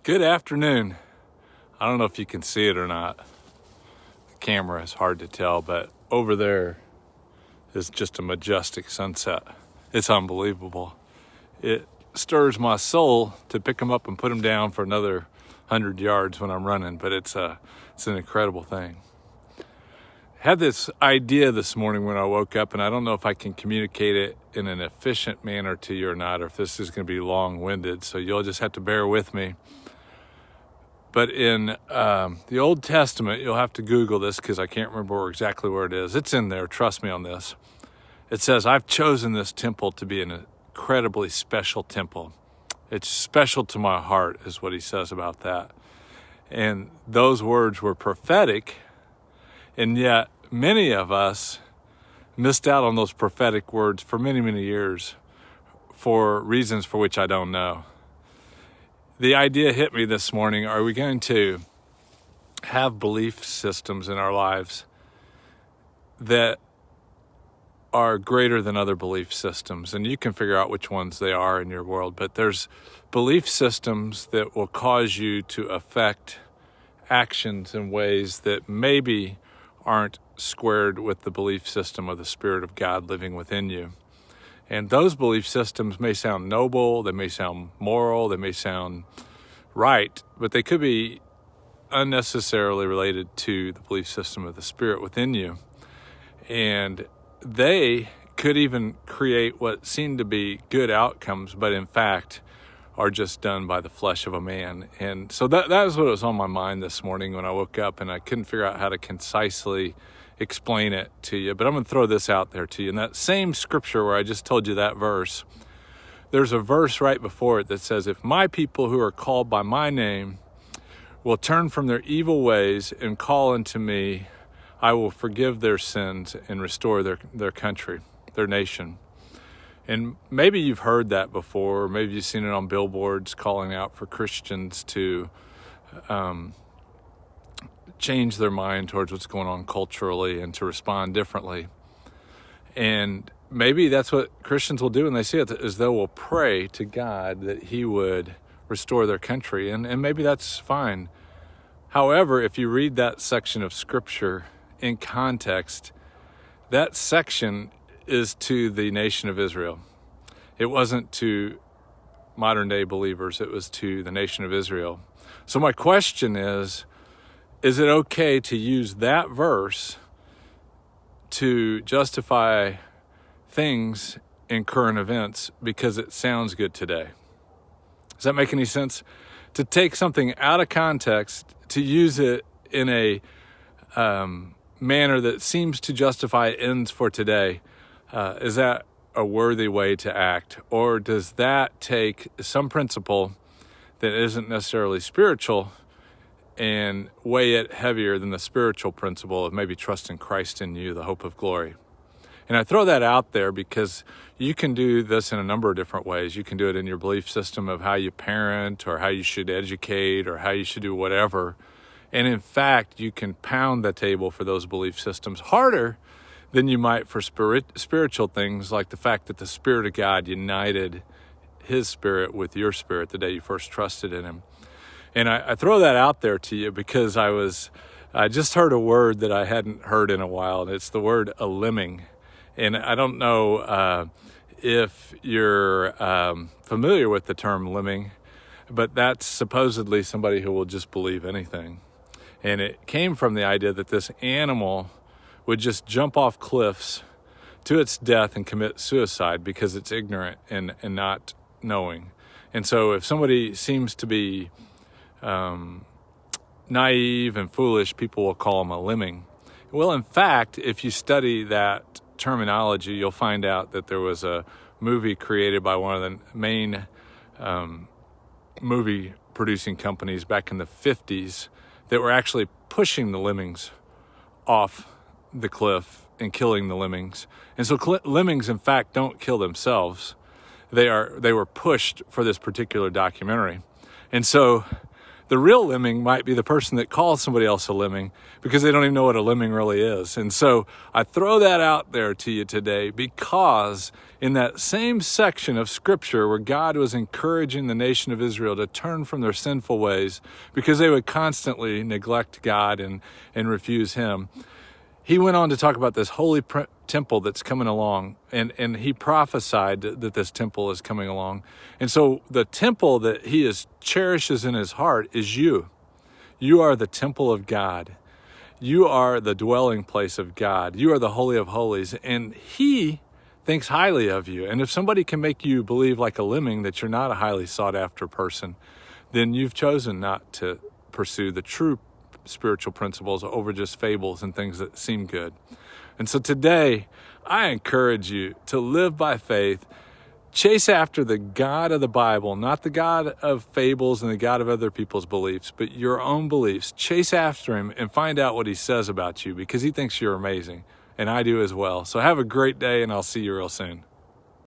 Good afternoon. I don't know if you can see it or not. The camera is hard to tell, but over there is just a majestic sunset. It's unbelievable. It stirs my soul to pick them up and put them down for another 100 yards when I'm running, but it's an incredible thing. I had this idea this morning when I woke up, and I don't know if I can communicate it in an efficient manner to you or not, or if this is going to be long-winded, so you'll just have to bear with me. But in the Old Testament, you'll have to Google this because I can't remember exactly where it is. It's in there, trust me on this. It says, I've chosen this temple to be an incredibly special temple. It's special to my heart, is what he says about that. And those words were prophetic, and yet many of us missed out on those prophetic words for many, many years for reasons for which I don't know. The idea hit me this morning, are we going to have belief systems in our lives that are greater than other belief systems? And you can figure out which ones they are in your world, but there's belief systems that will cause you to affect actions in ways that maybe aren't squared with the belief system of the Spirit of God living within you. And those belief systems may sound noble, they may sound moral, they may sound right, but they could be unnecessarily related to the belief system of the Spirit within you. And they could even create what seem to be good outcomes, but in fact are just done by the flesh of a man. And so that was what was on my mind this morning when I woke up, and I couldn't figure out how to concisely explain it to you, but I'm going to throw this out there to you. In that same scripture where I just told you that verse, there's a verse right before it that says, if my people who are called by my name will turn from their evil ways and call unto me, I will forgive their sins and restore their country, their nation. And maybe you've heard that before, or maybe you've seen it on billboards calling out for Christians to change their mind towards what's going on culturally and to respond differently. And maybe that's what Christians will do when they see it, is they will pray to God that he would restore their country. And maybe that's fine. However, if you read that section of scripture in context, that section is to the nation of Israel. It wasn't to modern day believers. It was to the nation of Israel. So my question is it okay to use that verse to justify things in current events because it sounds good today? Does that make any sense? To take something out of context, to use it in a manner that seems to justify ends for today, is that a worthy way to act? Or does that take some principle that isn't necessarily spiritual and weigh it heavier than the spiritual principle of maybe trusting Christ in you, the hope of glory? And I throw that out there because you can do this in a number of different ways. You can do it in your belief system of how you parent or how you should educate or how you should do whatever. And in fact, you can pound the table for those belief systems harder than you might for spiritual things, like the fact that the Spirit of God united his spirit with your spirit the day you first trusted in him. And I throw that out there to you because I just heard a word that I hadn't heard in a while, and it's the word a lemming. And I don't know if you're familiar with the term lemming, but that's supposedly somebody who will just believe anything. And it came from the idea that this animal would just jump off cliffs to its death and commit suicide because it's ignorant and not knowing. And so if somebody seems to be naive and foolish, people will call them a lemming. Well, in fact, if you study that terminology, you'll find out that there was a movie created by one of the main movie producing companies back in the 50s that were actually pushing the lemmings off the cliff and killing the lemmings. And so lemmings, in fact, don't kill themselves. They were pushed for this particular documentary. And so The real lemming might be the person that calls somebody else a lemming because they don't even know what a lemming really is. And so I throw that out there to you today because in that same section of scripture where God was encouraging the nation of Israel to turn from their sinful ways because they would constantly neglect God and refuse him, he went on to talk about this holy temple that's coming along, and he prophesied that this temple is coming along. And so the temple that he cherishes in his heart is you. You are the temple of God. You are the dwelling place of God. You are the Holy of Holies, and he thinks highly of you. And if somebody can make you believe like a lemming that you're not a highly sought after person, then you've chosen not to pursue the true spiritual principles over just fables and things that seem good. And so today, I encourage you to live by faith. Chase after the God of the Bible, not the God of fables and the God of other people's beliefs, but your own beliefs. Chase after him and find out what he says about you because he thinks you're amazing. And I do as well. So have a great day, and I'll see you real soon.